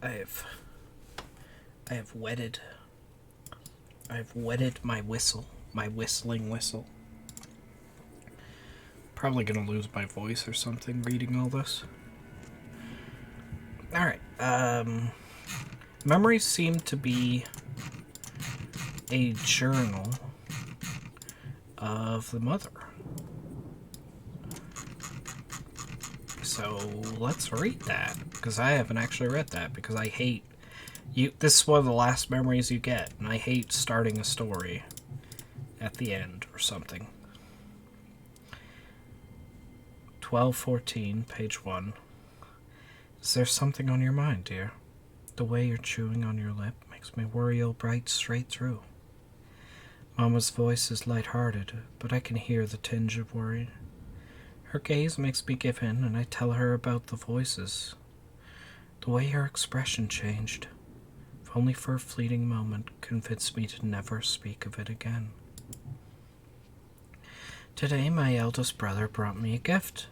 I have wetted my whistle, my whistling whistle. Probably gonna lose my voice or something reading all this. Alright, memories seem to be a journal of the mother. So let's read that, because I haven't actually read that, because I hate you. This is one of the last memories you get, and I hate starting a story at the end or something. 1214, page 1. Is there something on your mind, dear? The way you're chewing on your lip makes me worry you'll bite straight through. Mama's voice is light-hearted, but I can hear the tinge of worry. Her gaze makes me give in, and I tell her about the voices. The way her expression changed, if only for a fleeting moment, convinced me to never speak of it again. Today, my eldest brother brought me a gift.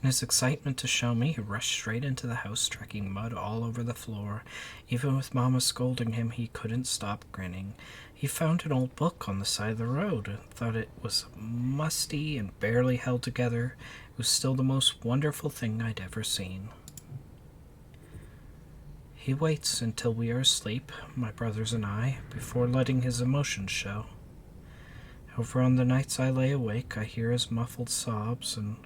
In his excitement to show me, he rushed straight into the house, tracking mud all over the floor. Even with Mama scolding him, he couldn't stop grinning. He found an old book on the side of the road and thought it was musty and barely held together. It was still the most wonderful thing I'd ever seen. He waits until we are asleep, my brothers and I, before letting his emotions show. However, on the nights I lay awake, I hear his muffled sobs and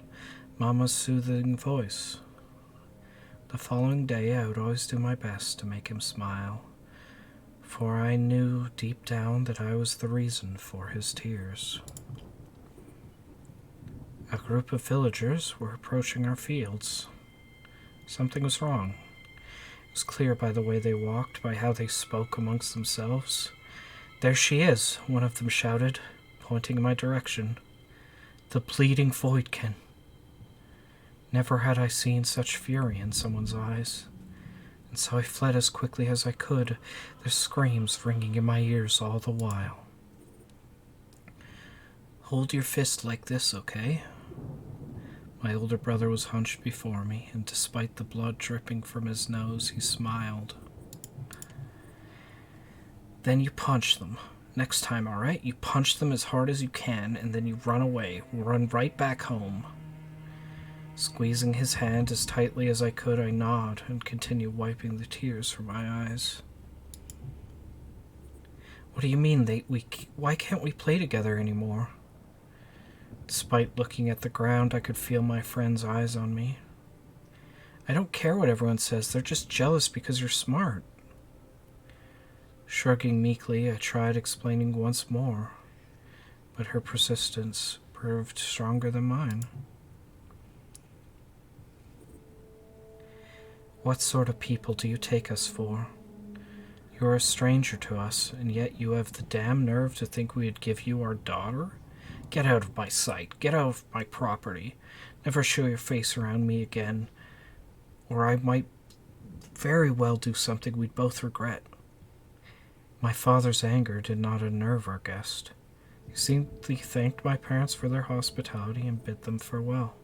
Mama's soothing voice. The following day, I would always do my best to make him smile, for I knew deep down that I was the reason for his tears. A group of villagers were approaching our fields. Something was wrong. It was clear by the way they walked, by how they spoke amongst themselves. "There she is," one of them shouted, pointing in my direction. "The bleeding Voidkin." Never had I seen such fury in someone's eyes, and so I fled as quickly as I could, their screams ringing in my ears all the while. "Hold your fist like this, okay?" My older brother was hunched before me, and despite the blood dripping from his nose, he smiled. "Then you punch them. Next time, all right? You punch them as hard as you can, and then you run away. Run right back home." Squeezing his hand as tightly as I could, I nod and continue wiping the tears from my eyes. "What do you mean why can't we play together anymore?" Despite looking at the ground, I could feel my friend's eyes on me. "I don't care what everyone says. They're just jealous because you're smart." Shrugging meekly, I tried explaining once more, but her persistence proved stronger than mine. "What sort of people do you take us for? You are a stranger to us, and yet you have the damn nerve to think we'd give you our daughter? Get out of my sight. Get out of my property. Never show your face around me again, or I might very well do something we'd both regret." My father's anger did not unnerve our guest. He simply thanked my parents for their hospitality and bid them farewell.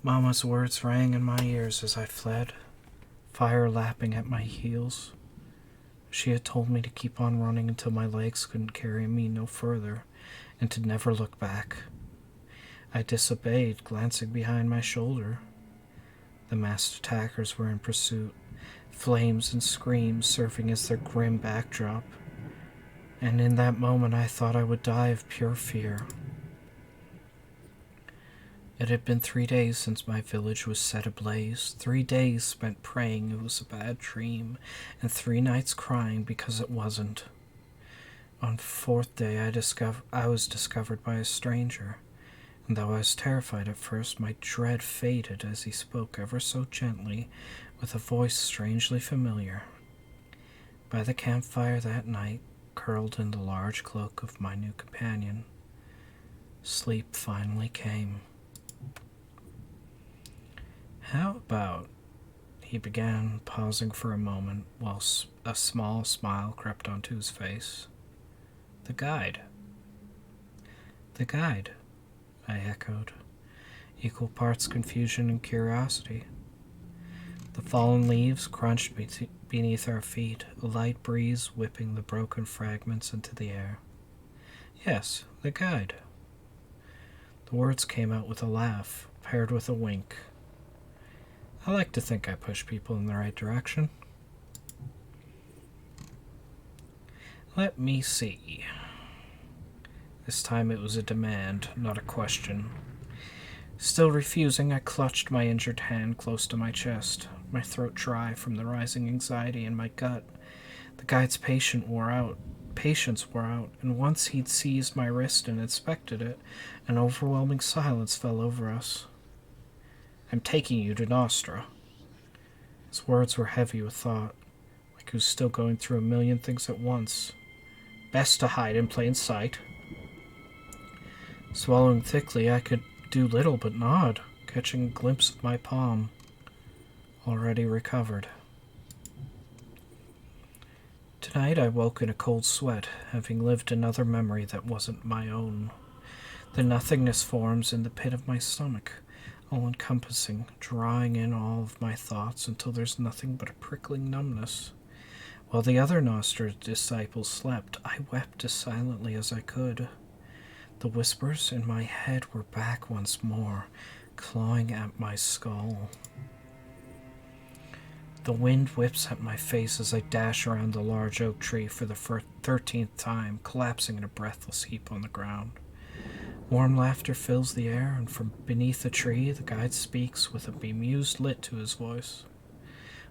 Mama's words rang in my ears as I fled, fire lapping at my heels. She had told me to keep on running until my legs couldn't carry me no further, and to never look back. I disobeyed, glancing behind my shoulder. The masked attackers were in pursuit, flames and screams serving as their grim backdrop, and in that moment I thought I would die of pure fear. It had been 3 days since my village was set ablaze, 3 days spent praying it was a bad dream, and 3 nights crying because it wasn't. On the 4th day I was discovered by a stranger, and though I was terrified at first, my dread faded as he spoke ever so gently, with a voice strangely familiar. By the campfire that night, curled in the large cloak of my new companion, sleep finally came. "How about," he began, pausing for a moment while a small smile crept onto his face, "the guide?" "The guide," I echoed, equal parts confusion and curiosity. The fallen leaves crunched beneath our feet, a light breeze whipping the broken fragments into the air. Yes, the guide. The words came out with a laugh, paired with a wink. I like to think I push people in the right direction. Let me see. This time it was a demand, not a question. Still refusing, I clutched my injured hand close to my chest, my throat dry from the rising anxiety in my gut. The guide's patience wore out, and once he'd seized my wrist and inspected it, an overwhelming silence fell over us. I'm taking you to Nostra. His words were heavy with thought, like he was still going through a million things at once. Best to hide in plain sight. Swallowing thickly, I could do little but nod, catching a glimpse of my palm, already recovered. Tonight I woke in a cold sweat, having lived another memory that wasn't my own. The nothingness forms in the pit of my stomach, all-encompassing, drawing in all of my thoughts until there's nothing but a prickling numbness. While the other Nostra disciples slept, I wept as silently as I could. The whispers in my head were back once more, clawing at my skull. The wind whips at my face as I dash around the large oak tree for the 13th time, collapsing in a breathless heap on the ground. Warm laughter fills the air, and from beneath the tree the guide speaks with a bemused lilt to his voice.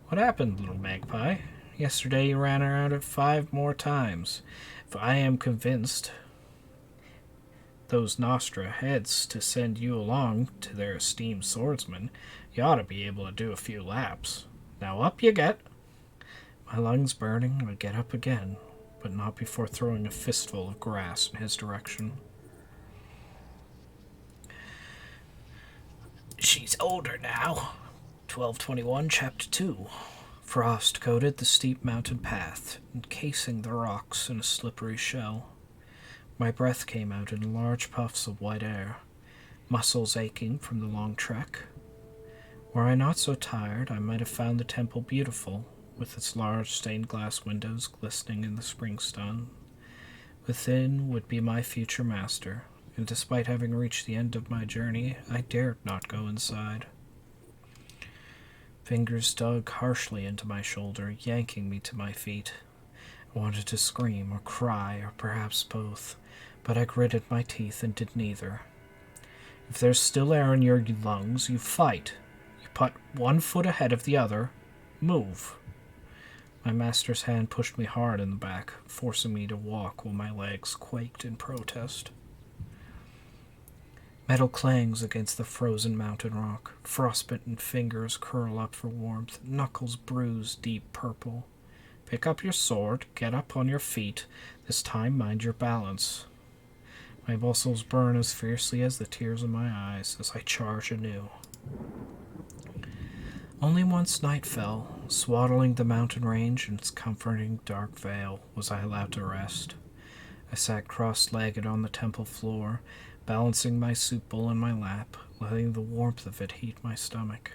What happened, little magpie? Yesterday you ran around it 5 more times. If I am convinced those Nostra heads to send you along to their esteemed swordsman, you ought to be able to do a few laps. Now up you get. My lungs burning, I get up again, but not before throwing a fistful of grass in his direction. She's older now. 1221, Chapter 2. Frost coated the steep mountain path, encasing the rocks in a slippery shell. My breath came out in large puffs of white air, muscles aching from the long trek. Were I not so tired, I might have found the temple beautiful, with its large stained glass windows glistening in the spring sun. Within would be my future master, and despite having reached the end of my journey, I dared not go inside. Fingers dug harshly into my shoulder, yanking me to my feet. I wanted to scream or cry, or perhaps both, but I gritted my teeth and did neither. If there's still air in your lungs, you fight. You put one foot ahead of the other. Move. My master's hand pushed me hard in the back, forcing me to walk while my legs quaked in protest. Metal clangs against the frozen mountain rock. Frostbitten fingers curl up for warmth, knuckles bruise deep purple. Pick up your sword, get up on your feet. This time mind your balance. My muscles burn as fiercely as the tears in my eyes as I charge anew. Only once night fell, swaddling the mountain range in its comforting dark veil, was I allowed to rest. I sat cross-legged on the temple floor, balancing my soup bowl in my lap, letting the warmth of it heat my stomach.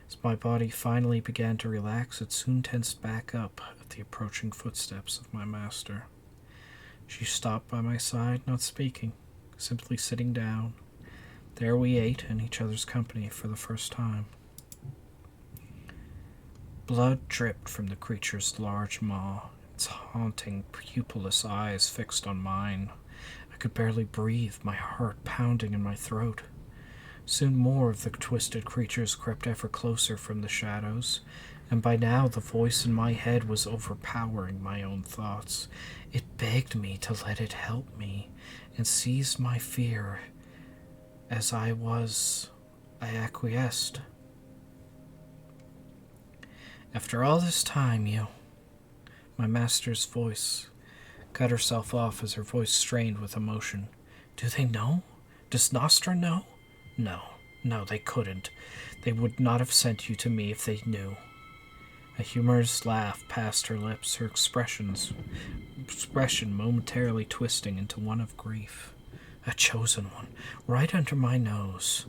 As my body finally began to relax, it soon tensed back up at the approaching footsteps of my master. She stopped by my side, not speaking, simply sitting down. There we ate in each other's company for the first time. Blood dripped from the creature's large maw, its haunting, pupilless eyes fixed on mine. I could barely breathe, my heart pounding in my throat. Soon more of the twisted creatures crept ever closer from the shadows, and by now the voice in my head was overpowering my own thoughts. It begged me to let it help me, and seized my fear. As I acquiesced. After all this time, my master's voice cut herself off as her voice strained with emotion. Do they know? Does Nostra know? No, they couldn't. They would not have sent you to me if they knew. A humorous laugh passed her lips, her expression momentarily twisting into one of grief. A chosen one, right under my nose.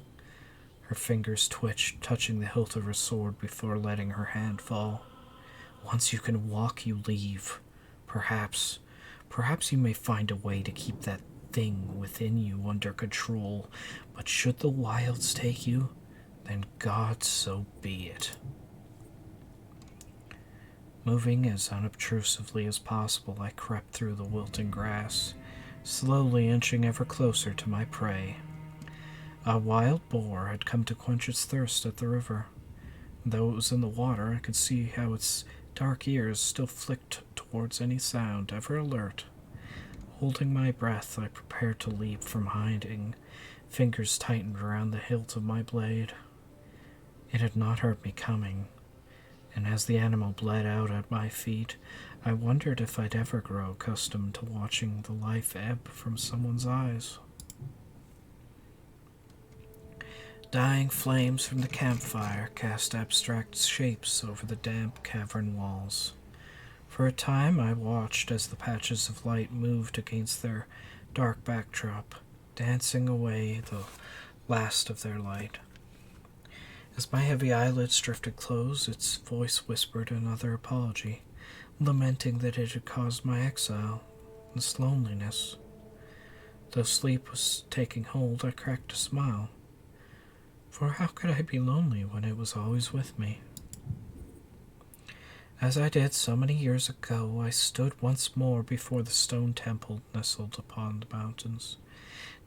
Her fingers twitched, touching the hilt of her sword before letting her hand fall. Once you can walk, you leave. Perhaps you may find a way to keep that thing within you under control, but should the wilds take you, then God so be it. Moving as unobtrusively as possible, I crept through the wilting grass, slowly inching ever closer to my prey. A wild boar had come to quench its thirst at the river. Though it was in the water, I could see how its dark ears still flicked towards any sound, ever alert. Holding my breath, I prepared to leap from hiding. Fingers tightened around the hilt of my blade. It had not heard me coming, and as the animal bled out at my feet, I wondered if I'd ever grow accustomed to watching the life ebb from someone's eyes. Dying flames from the campfire cast abstract shapes over the damp cavern walls. For a time I watched as the patches of light moved against their dark backdrop, dancing away the last of their light. As my heavy eyelids drifted close, its voice whispered another apology, lamenting that it had caused my exile, this loneliness. Though sleep was taking hold, I cracked a smile. For how could I be lonely when it was always with me? As I did so many years ago, I stood once more before the stone temple nestled upon the mountains.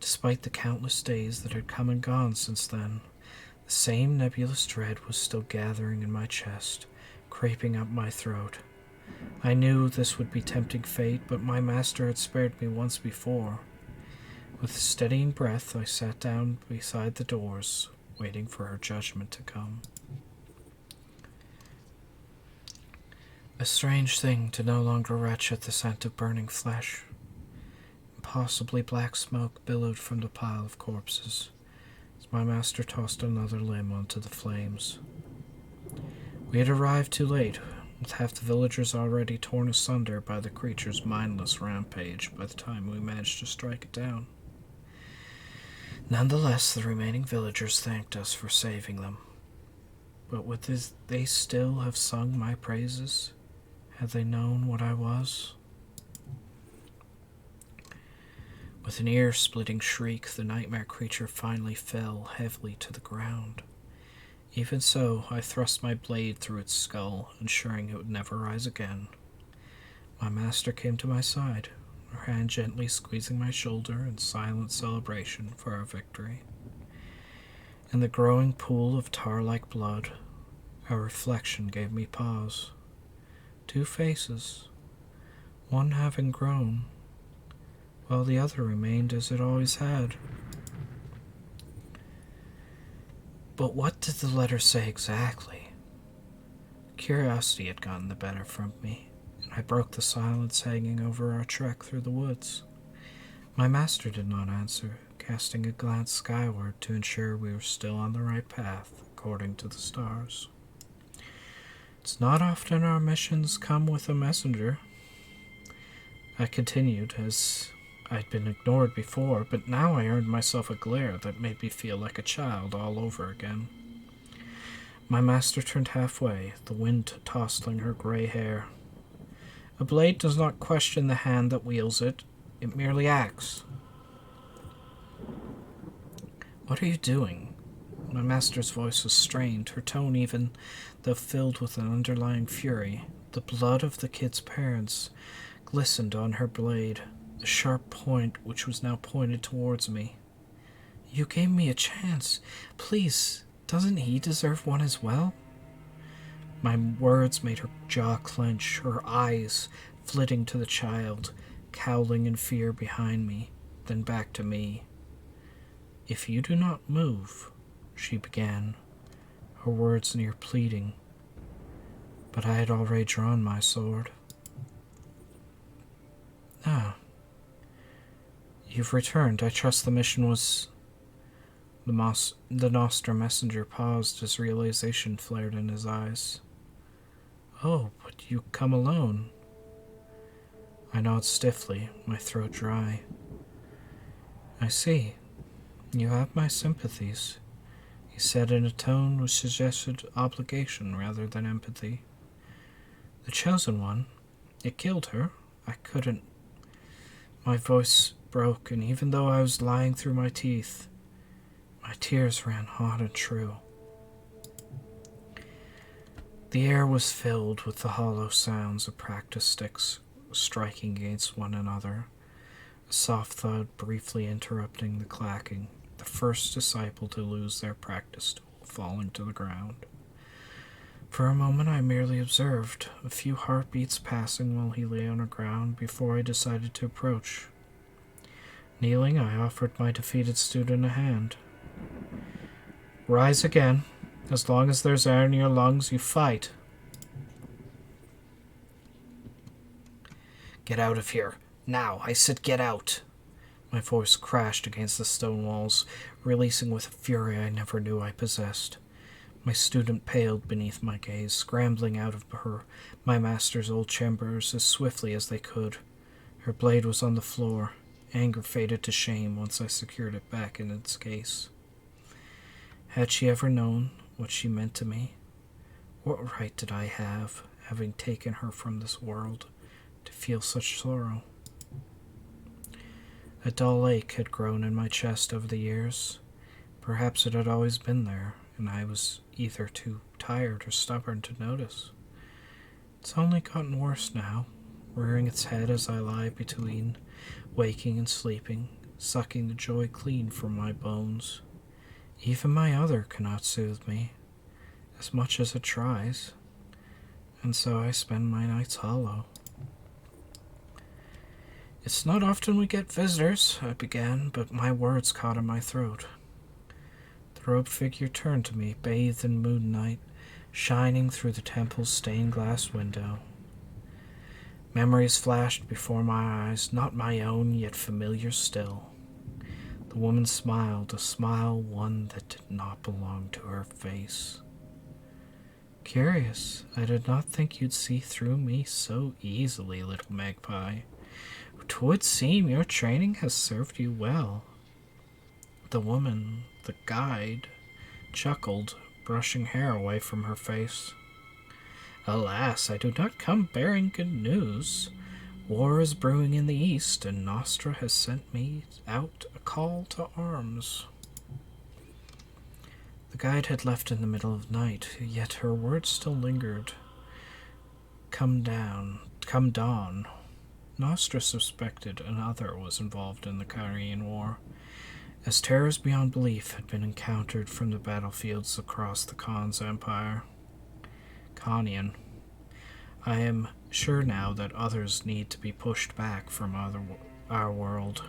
Despite the countless days that had come and gone since then, the same nebulous dread was still gathering in my chest, creeping up my throat. I knew this would be tempting fate, but my master had spared me once before. With steadying breath, I sat down beside the doors, waiting for her judgment to come. A strange thing to no longer retch at the scent of burning flesh. Impossibly black smoke billowed from the pile of corpses, as my master tossed another limb onto the flames. We had arrived too late, with half the villagers already torn asunder by the creature's mindless rampage by the time we managed to strike it down. Nonetheless, the remaining villagers thanked us for saving them. But would they still have sung my praises, had they known what I was? With an ear-splitting shriek, the nightmare creature finally fell heavily to the ground. Even so, I thrust my blade through its skull, ensuring it would never rise again. My master came to my side, her hand gently squeezing my shoulder in silent celebration for our victory. In the growing pool of tar-like blood, a reflection gave me pause. Two faces, one having grown, while the other remained as it always had. But what did the letter say exactly? Curiosity had gotten the better from me, and I broke the silence hanging over our trek through the woods. My master did not answer, casting a glance skyward to ensure we were still on the right path, according to the stars. It's not often our missions come with a messenger, I continued, as I'd been ignored before, but now I earned myself a glare that made me feel like a child all over again. My master turned halfway, the wind tossing her gray hair. A blade does not question the hand that wields it, it merely acts. What are you doing? My master's voice was strained, her tone even, though filled with an underlying fury. The blood of the kid's parents glistened on her blade, the sharp point which was now pointed towards me. You gave me a chance. Please, doesn't he deserve one as well? My words made her jaw clench, her eyes flitting to the child, cowling in fear behind me, then back to me. If you do not move, she began, her words near pleading. But I had already drawn my sword. Ah. You've returned. I trust the mission was... The Nostra messenger paused as realization flared in his eyes. Oh, but you come alone. I nod stiffly, my throat dry. I see. You have my sympathies, he said in a tone which suggested obligation rather than empathy. The chosen one. It killed her. I couldn't. My voice broke, and even though I was lying through my teeth, my tears ran hot and true. The air was filled with the hollow sounds of practice sticks striking against one another, a soft thud briefly interrupting the clacking, the first disciple to lose their practice tool falling to the ground. For a moment I merely observed, a few heartbeats passing while he lay on the ground before I decided to approach. Kneeling, I offered my defeated student a hand. Rise again. As long as there's air in your lungs, you fight. Get out of here. Now, I said get out. My voice crashed against the stone walls, releasing with a fury I never knew I possessed. My student paled beneath my gaze, scrambling out of my master's old chambers as swiftly as they could. Her blade was on the floor. Anger faded to shame once I secured it back in its case. Had she ever known what she meant to me? What right did I have, having taken her from this world, to feel such sorrow? A dull ache had grown in my chest over the years. Perhaps it had always been there, and I was either too tired or stubborn to notice. It's only gotten worse now, rearing its head as I lie between waking and sleeping, sucking the joy clean from my bones. Even my other cannot soothe me, as much as it tries, and so I spend my nights hollow. It's not often we get visitors, I began, but my words caught in my throat. The robed figure turned to me, bathed in moonlight, shining through the temple's stained glass window. Memories flashed before my eyes, not my own, yet familiar still. The woman smiled, a smile one that did not belong to her face. Curious, I did not think you'd see through me so easily, little magpie. 'Twould seem your training has served you well. The woman, the guide, chuckled, brushing hair away from her face. Alas, I do not come bearing good news. War is brewing in the east, and Nostra has sent me out a call to arms. The guide had left in the middle of the night, yet her words still lingered. Come dawn. Nostra suspected another was involved in the Kyrian War, as terrors beyond belief had been encountered from the battlefields across the Khan's empire. Khanian. I am sure now that others need to be pushed back from our world.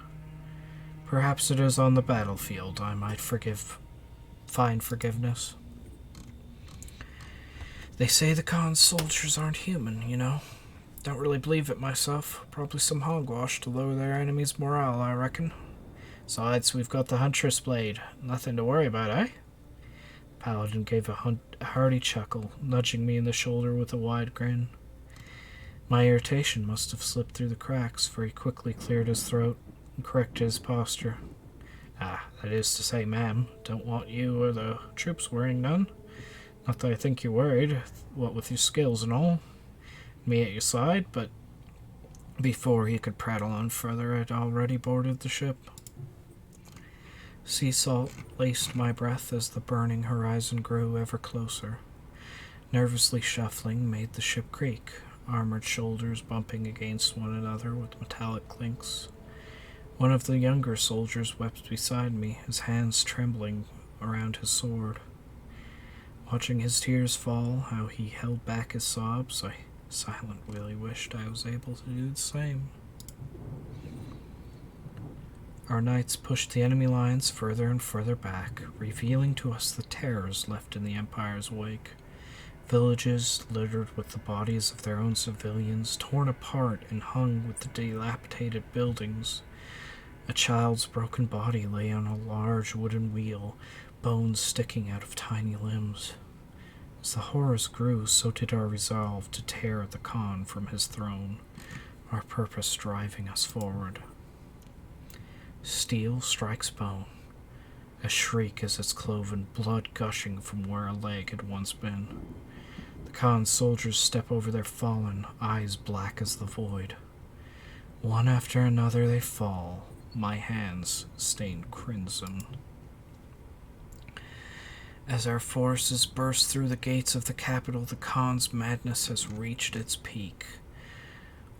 Perhaps it is on the battlefield I might find forgiveness. They say the Khan's soldiers aren't human, you know. Don't really believe it myself. Probably some hogwash to lower their enemies' morale, I reckon. Besides, we've got the Huntress Blade. Nothing to worry about, eh? Paladin gave a hearty chuckle, nudging me in the shoulder with a wide grin. My irritation must have slipped through the cracks, for he quickly cleared his throat and corrected his posture. That is to say, ma'am, don't want you or the troops wearing none. Not that I think you're worried, what with your skills and all. Me at your side, but before he could prattle on further, I'd already boarded the ship. Sea salt laced my breath as the burning horizon grew ever closer. Nervously shuffling made the ship creak, armored shoulders bumping against one another with metallic clinks. One of the younger soldiers wept beside me, his hands trembling around his sword. Watching his tears fall, how he held back his sobs, I silently wished I was able to do the same. Our knights pushed the enemy lines further and further back, revealing to us the terrors left in the Empire's wake. Villages littered with the bodies of their own civilians, torn apart and hung with the dilapidated buildings. A child's broken body lay on a large wooden wheel, bones sticking out of tiny limbs. As the horrors grew, so did our resolve to tear the Khan from his throne, our purpose driving us forward. Steel strikes bone. A shriek as its cloven, blood gushing from where a leg had once been. The Khan's soldiers step over their fallen, eyes black as the void. One after another they fall, my hands stained crimson. As our forces burst through the gates of the capital, the Khan's madness has reached its peak.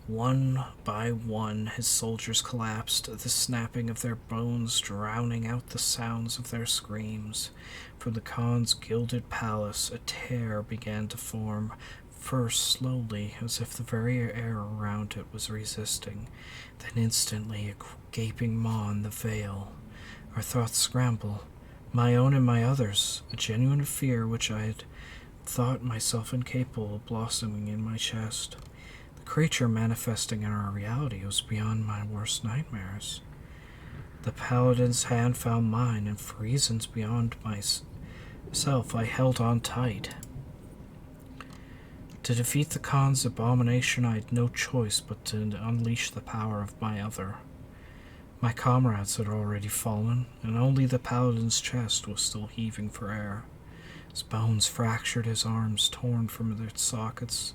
One by one, his soldiers collapsed, the snapping of their bones drowning out the sounds of their screams. From the Khan's gilded palace, a tear began to form, first slowly, as if the very air around it was resisting, then instantly a gaping maw in the veil. Our thoughts scramble, my own and my others, a genuine fear which I had thought myself incapable of blossoming in my chest. The creature manifesting in our reality was beyond my worst nightmares. The paladin's hand found mine, and for reasons beyond myself, I held on tight. To defeat the Khan's abomination, I had no choice but to unleash the power of my other. My comrades had already fallen, and only the paladin's chest was still heaving for air. His bones fractured, his arms torn from their sockets.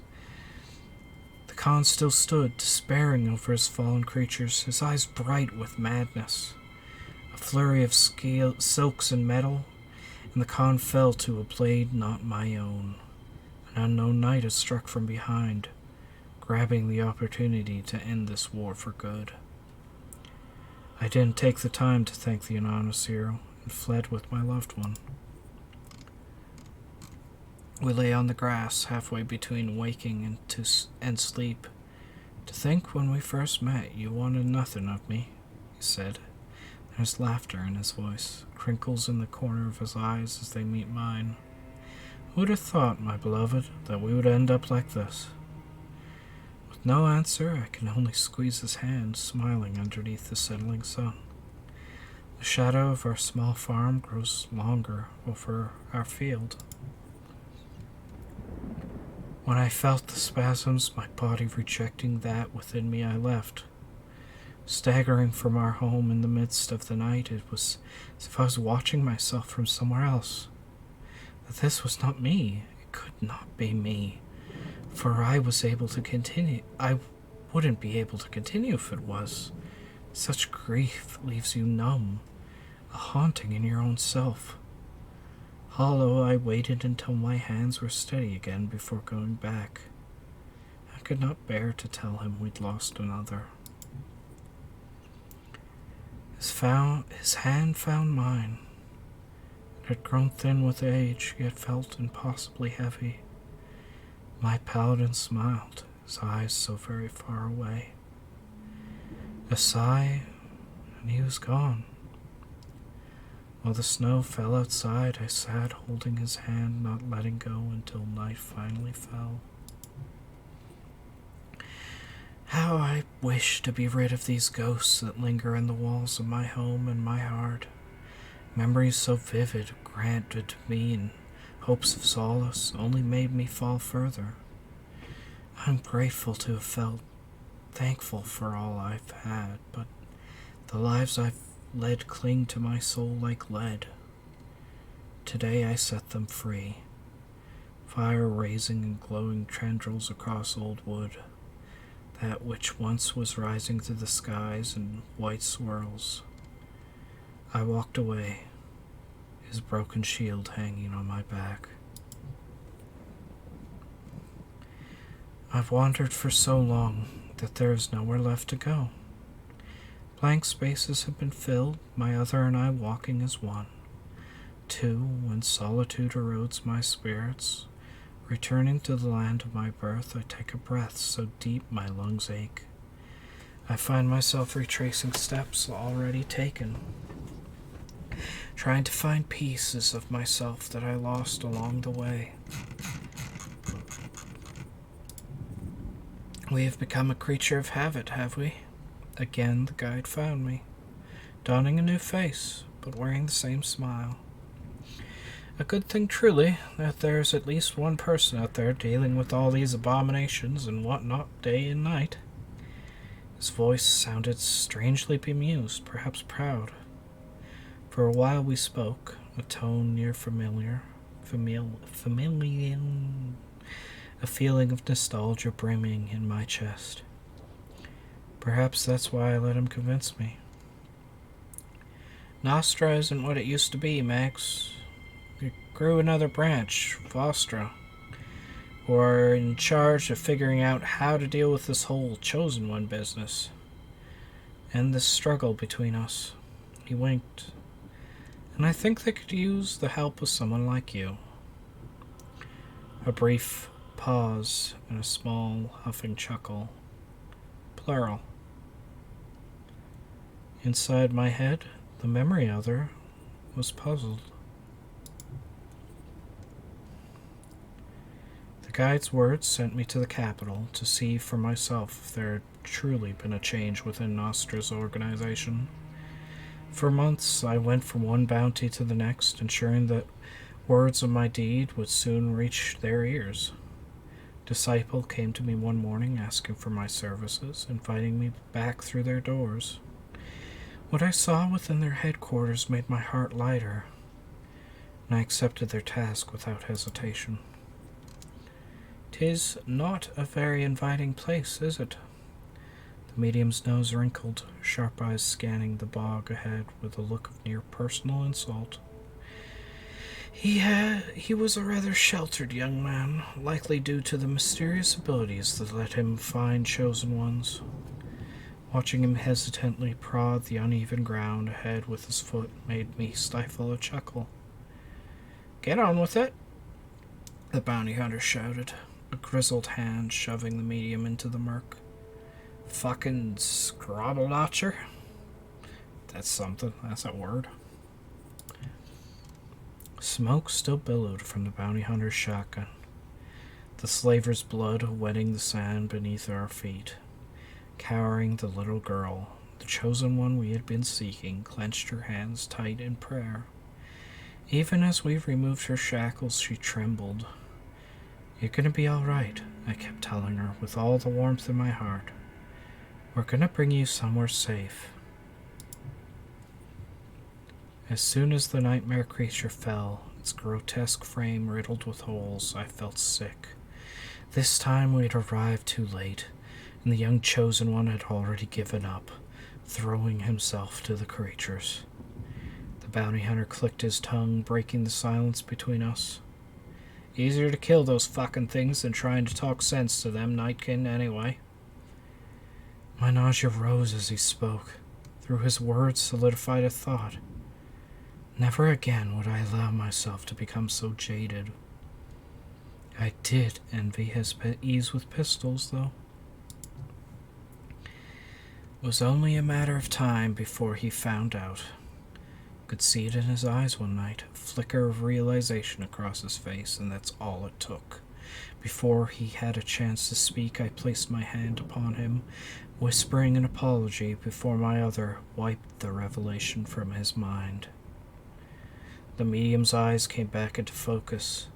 The Khan still stood, despairing over his fallen creatures, his eyes bright with madness. A flurry of silks and metal, and the Khan fell to a blade not my own. An unknown knight had struck from behind, grabbing the opportunity to end this war for good. I didn't take the time to thank the anonymous hero, and fled with my loved one. We lay on the grass, halfway between waking and sleep. To think when we first met you wanted nothing of me, he said. There's laughter in his voice, crinkles in the corner of his eyes as they meet mine. Who would have thought, my beloved, that we would end up like this? With no answer, I can only squeeze his hand, smiling underneath the settling sun. The shadow of our small farm grows longer over our field. When I felt the spasms, my body rejecting that within me, I left. Staggering from our home in the midst of the night, it was as if I was watching myself from somewhere else. That this was not me. It could not be me. For I was able to continue. I wouldn't be able to continue if it was. Such grief leaves you numb, a haunting in your own self. Hollow, I waited until my hands were steady again before going back. I could not bear to tell him we'd lost another. His hand found mine. It had grown thin with age, yet felt impossibly heavy. My paladin smiled, his eyes so very far away. A sigh, and he was gone. While the snow fell outside, I sat holding his hand, not letting go until night finally fell. How I wish to be rid of these ghosts that linger in the walls of my home and my heart. Memories so vivid, granted to me in hopes of solace, only made me fall further. I'm grateful to have felt thankful for all I've had, but the lives I've led cling to my soul like lead. Today I set them free, fire raising in glowing tendrils across old wood, that which once was rising to the skies in white swirls. I walked away, his broken shield hanging on my back. I've wandered for so long that there is nowhere left to go. Blank spaces have been filled, my other and I walking as one. Two, when solitude erodes my spirits, returning to the land of my birth, I take a breath so deep my lungs ache. I find myself retracing steps already taken, trying to find pieces of myself that I lost along the way. We have become a creature of habit, have we? Again the guide found me, donning a new face, but wearing the same smile. A good thing truly that there's at least one person out there dealing with all these abominations and whatnot day and night. His voice sounded strangely bemused, perhaps proud. For a while we spoke, a tone near familiar, a feeling of nostalgia brimming in my chest. Perhaps that's why I let him convince me. Nostra isn't what it used to be, Max. It grew another branch, Vostra, who are in charge of figuring out how to deal with this whole Chosen One business. And this struggle between us. He winked. And I think they could use the help of someone like you. A brief pause and a small, huffing chuckle. Plural. Inside my head, the memory other was puzzled. The guide's words sent me to the capital to see for myself if there had truly been a change within Nostra's organization. For months, I went from one bounty to the next, ensuring that words of my deed would soon reach their ears. Disciple came to me one morning asking for my services, inviting me back through their doors. What I saw within their headquarters made my heart lighter, and I accepted their task without hesitation. 'Tis not a very inviting place, is it? The medium's nose wrinkled, sharp eyes scanning the bog ahead with a look of near personal insult. He was a rather sheltered young man, likely due to the mysterious abilities that let him find chosen ones. Watching him hesitantly prod the uneven ground ahead with his foot made me stifle a chuckle. Get on with it, the bounty hunter shouted, a grizzled hand shoving the medium into the murk. Fucking scrabble notcher? That's something. That's a word. Smoke still billowed from the bounty hunter's shotgun, the slaver's blood wetting the sand beneath our feet. Cowering the little girl, the chosen one we had been seeking, clenched her hands tight in prayer. Even as we removed her shackles, she trembled. You're gonna be all right, I kept telling her with all the warmth in my heart. We're gonna bring you somewhere safe. As soon as the nightmare creature fell, its grotesque frame riddled with holes, I felt sick. This time we had arrived too late, and the young chosen one had already given up, throwing himself to the creatures. The bounty hunter clicked his tongue, breaking the silence between us. Easier to kill those fucking things than trying to talk sense to them, Nightkin, anyway. My nausea rose as he spoke. Through his words solidified a thought. Never again would I allow myself to become so jaded. I did envy his ease with pistols, though. It was only a matter of time before he found out. Could see it in his eyes one night, a flicker of realization across his face, and that's all it took. Before he had a chance to speak, I placed my hand upon him, whispering an apology before my other wiped the revelation from his mind. The medium's eyes came back into focus,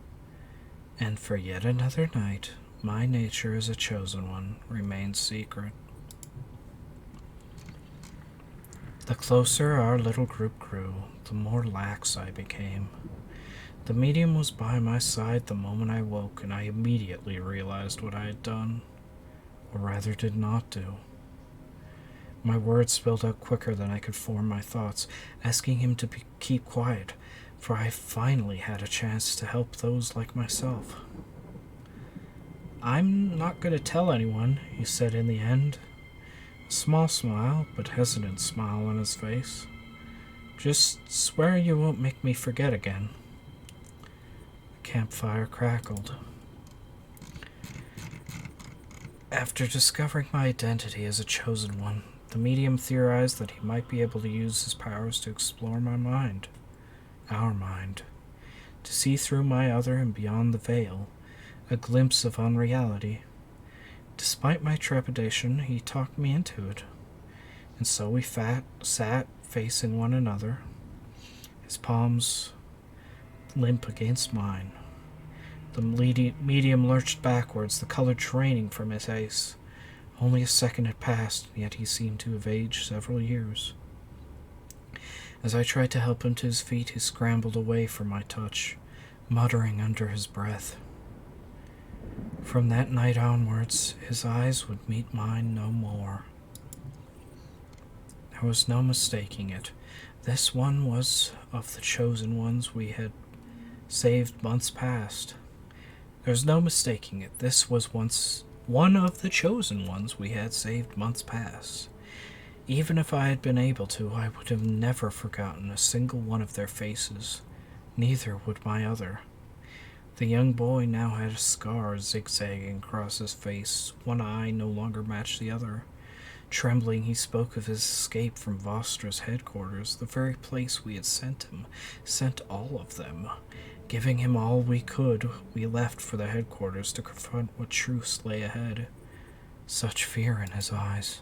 and for yet another night, my nature as a chosen one remained secret. The closer our little group grew, the more lax I became. The medium was by my side the moment I woke, and I immediately realized what I had done, or rather did not do. My words spilled out quicker than I could form my thoughts, asking him to keep quiet, for I finally had a chance to help those like myself. I'm not going to tell anyone, he said in the end. A small smile, but hesitant smile on his face. Just swear you won't make me forget again. The campfire crackled. After discovering my identity as a chosen one, the medium theorized that he might be able to use his powers to explore my mind. Our mind. To see through my other and beyond the veil, a glimpse of unreality. Despite my trepidation, he talked me into it, and so we sat facing one another, his palms limp against mine. The medium lurched backwards, the color draining from his face. Only a second had passed, yet he seemed to have aged several years. As I tried to help him to his feet, he scrambled away from my touch, muttering under his breath. From that night onwards, his eyes would meet mine no more. There was no mistaking it. This one was of the chosen ones we had saved months past. There was no mistaking it. This was once one of the chosen ones we had saved months past. Even if I had been able to, I would have never forgotten a single one of their faces. Neither would my other. The young boy now had a scar zigzagging across his face. One eye no longer matched the other. Trembling, he spoke of his escape from Vostra's headquarters, the very place we had sent him, sent all of them. Giving him all we could, we left for the headquarters to confront what truths lay ahead. Such fear in his eyes.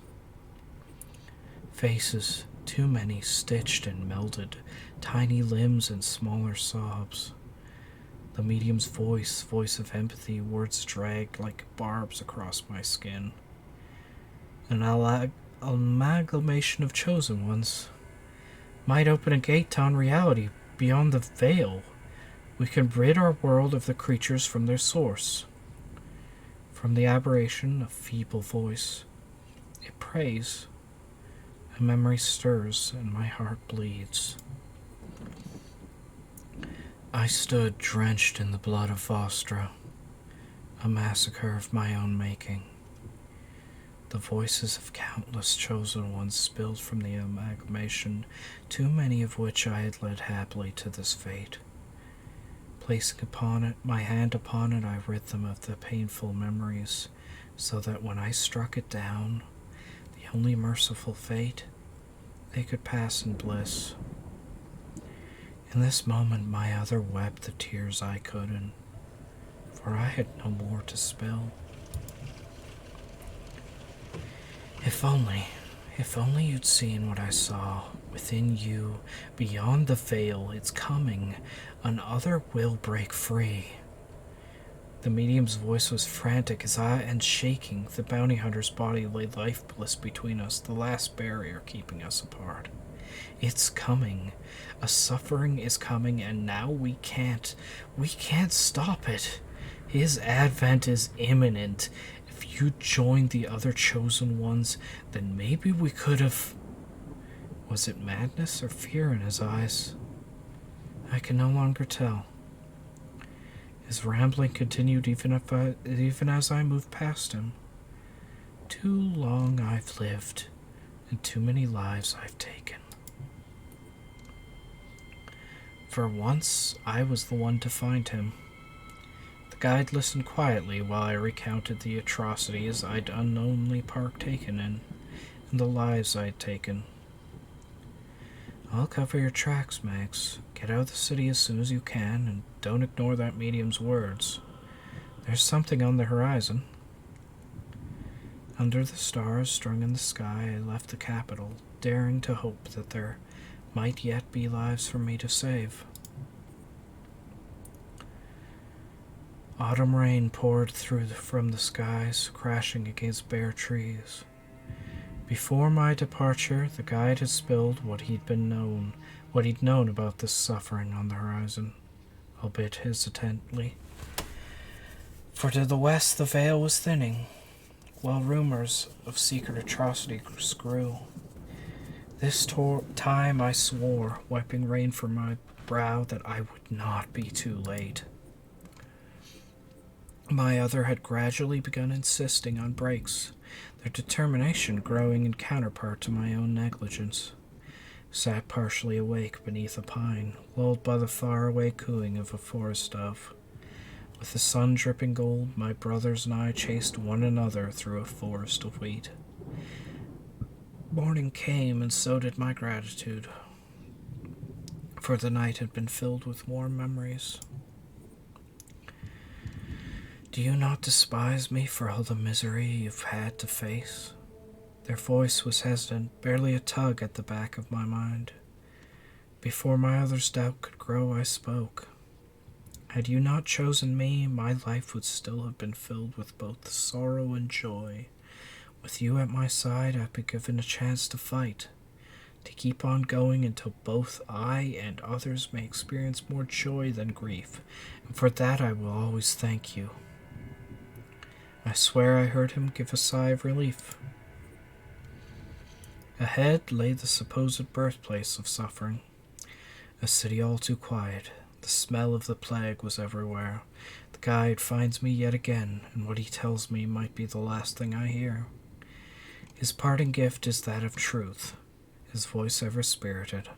Faces, too many, stitched and melded, tiny limbs and smaller sobs. The medium's voice of empathy, words dragged like barbs across my skin. An amalgamation of chosen ones might open a gate to unreality beyond the veil. We can rid our world of the creatures from their source. From the aberration, a feeble voice. It prays. A memory stirs, and my heart bleeds. I stood drenched in the blood of Vostra, a massacre of my own making. The voices of countless chosen ones spilled from the amalgamation, too many of which I had led happily to this fate. Placing my hand upon it, I rid them of the painful memories, so that when I struck it down, the only merciful fate, they could pass in bliss. In this moment my other wept the tears I couldn't, for I had no more to spill. If only you'd seen what I saw within you, beyond the veil, it's coming. Another will break free. The medium's voice was frantic and shaking. The bounty hunter's body lay lifeless between us, the last barrier keeping us apart. It's coming. A suffering is coming, and now we can't stop it. His advent is imminent. If you joined the other chosen ones, then maybe we could have... Was it madness or fear in his eyes? I can no longer tell. His rambling continued even as I moved past him. Too long I've lived, and too many lives I've taken. For once, I was the one to find him. The guide listened quietly while I recounted the atrocities I'd unknowingly partaken in, and the lives I'd taken. I'll cover your tracks, Max. Get out of the city as soon as you can, and don't ignore that medium's words. There's something on the horizon. Under the stars strung in the sky, I left the capital, daring to hope that there might yet be lives for me to save. Autumn rain poured from the skies, crashing against bare trees. Before my departure, the guide had spilled what he'd known about this suffering on the horizon, albeit hesitantly. For to the west the veil was thinning, while rumors of secret atrocities grew. This time I swore, wiping rain from my brow, that I would not be too late. My other had gradually begun insisting on breaks, their determination growing in counterpart to my own negligence. Sat partially awake beneath a pine, lulled by the faraway cooing of a forest dove. With the sun dripping gold, my brothers and I chased one another through a forest of wheat. Morning came, and so did my gratitude, for the night had been filled with warm memories. Do you not despise me for all the misery you've had to face? Their voice was hesitant, barely a tug at the back of my mind. Before my other's doubt could grow, I spoke. Had you not chosen me, my life would still have been filled with both sorrow and joy. With you at my side, I'd be given a chance to fight, to keep on going until both I and others may experience more joy than grief, and for that I will always thank you." I swear I heard him give a sigh of relief. Ahead lay the supposed birthplace of suffering, a city all too quiet. The smell of the plague was everywhere. The guide finds me yet again, and what he tells me might be the last thing I hear. His parting gift is that of truth, his voice ever spirited.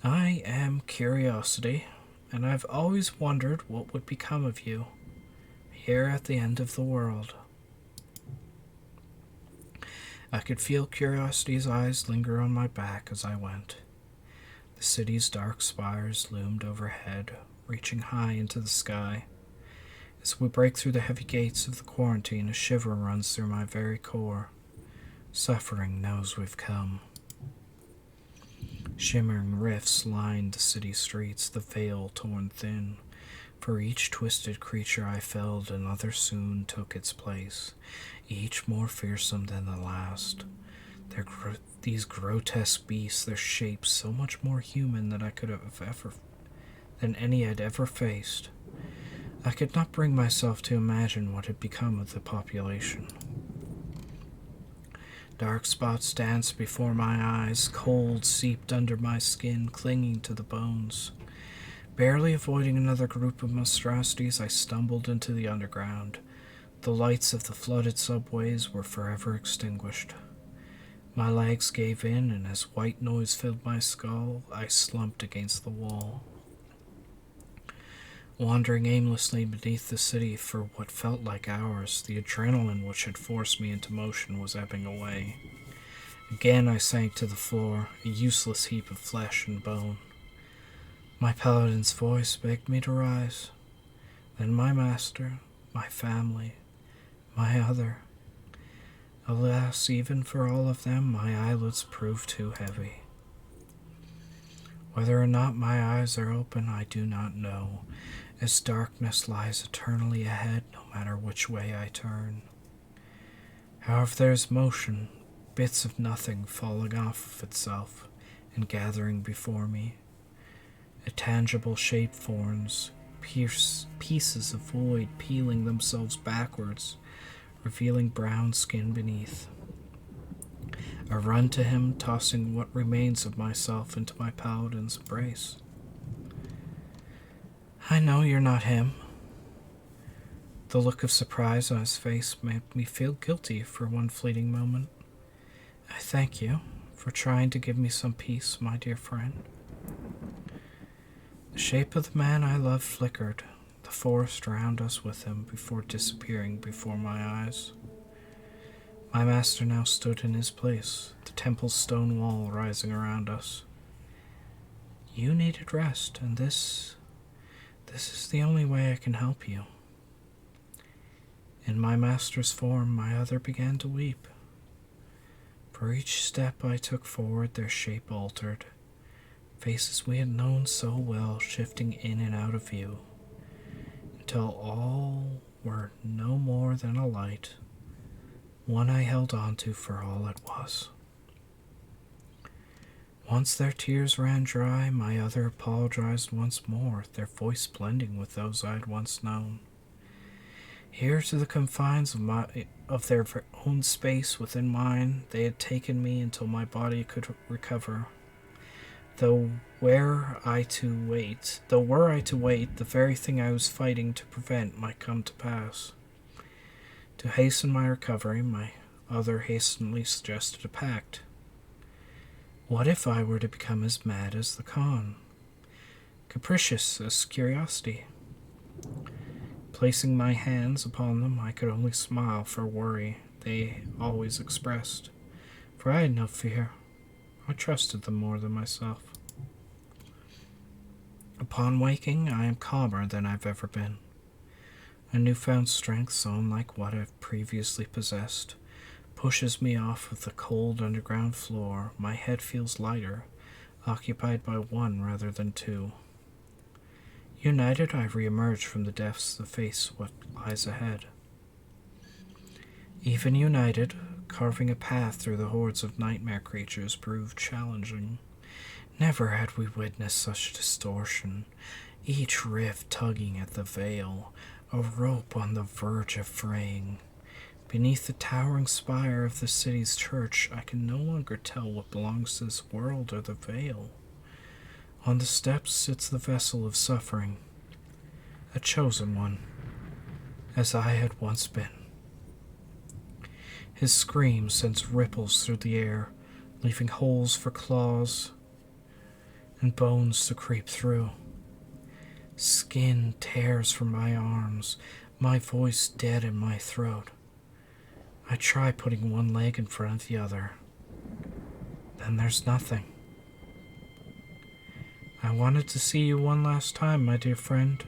"I am Curiosity, and I've always wondered what would become of you, here at the end of the world." I could feel Curiosity's eyes linger on my back as I went. The city's dark spires loomed overhead, reaching high into the sky. As we break through the heavy gates of the quarantine, a shiver runs through my very core. Suffering knows we've come. Shimmering rifts lined the city streets, the veil torn thin. For each twisted creature I felled, another soon took its place, each more fearsome than the last. These grotesque beasts, their shapes so much more human than any I'd ever faced. I could not bring myself to imagine what had become of the population. Dark spots danced before my eyes, cold seeped under my skin, clinging to the bones. Barely avoiding another group of monstrosities, I stumbled into the underground. The lights of the flooded subways were forever extinguished. My legs gave in, and as white noise filled my skull, I slumped against the wall. Wandering aimlessly beneath the city for what felt like hours, the adrenaline which had forced me into motion was ebbing away. Again I sank to the floor, a useless heap of flesh and bone. My paladin's voice begged me to rise. Then my master, my family, my other. Alas, even for all of them, my eyelids proved too heavy. Whether or not my eyes are open, I do not know, as darkness lies eternally ahead no matter which way I turn. However, there is motion, bits of nothing falling off of itself and gathering before me. A tangible shape forms, pieces of void peeling themselves backwards, revealing brown skin beneath. I run to him, tossing what remains of myself into my paladin's embrace. "I know you're not him." The look of surprise on his face made me feel guilty for one fleeting moment. "I thank you for trying to give me some peace, my dear friend." The shape of the man I loved flickered, the forest around us with him before disappearing before my eyes. My master now stood in his place, the temple's stone wall rising around us. "You needed rest, and this is the only way I can help you." In my master's form, my other began to weep. For each step I took forward, their shape altered, faces we had known so well shifting in and out of view, until all were no more than a light, one I held on to for all it was. Once their tears ran dry, my other apologized once more, their voice blending with those I had once known. Here to the confines of their own space within mine, they had taken me until my body could recover. Though were I to wait, the very thing I was fighting to prevent might come to pass. To hasten my recovery, my other hastily suggested a pact. What if I were to become as mad as the Khan, capricious as Curiosity? Placing my hands upon them, I could only smile for worry they always expressed, for I had no fear. I trusted them more than myself. Upon waking, I am calmer than I've ever been. A newfound strength, so unlike what I've previously possessed, pushes me off of the cold underground floor. My head feels lighter, occupied by one rather than two. United, I re-emerge from the depths to face what lies ahead. Even united, carving a path through the hordes of nightmare creatures proved challenging. Never had we witnessed such distortion, each rift tugging at the veil, a rope on the verge of fraying. Beneath the towering spire of the city's church, I can no longer tell what belongs to this world or the veil. On the steps sits the vessel of suffering, a chosen one, as I had once been. His scream sends ripples through the air, leaving holes for claws and bones to creep through. Skin tears from my arms, my voice dead in my throat. I try putting one leg in front of the other. Then there's nothing. I wanted to see you one last time, my dear friend.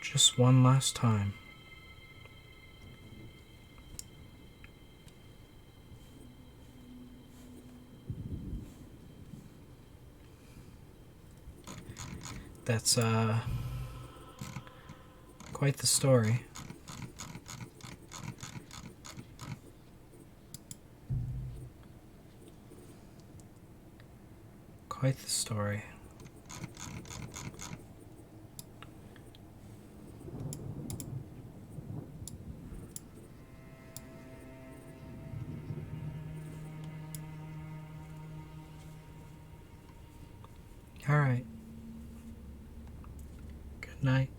Just one last time. That's, quite the story. Quite the story. All right. Good night.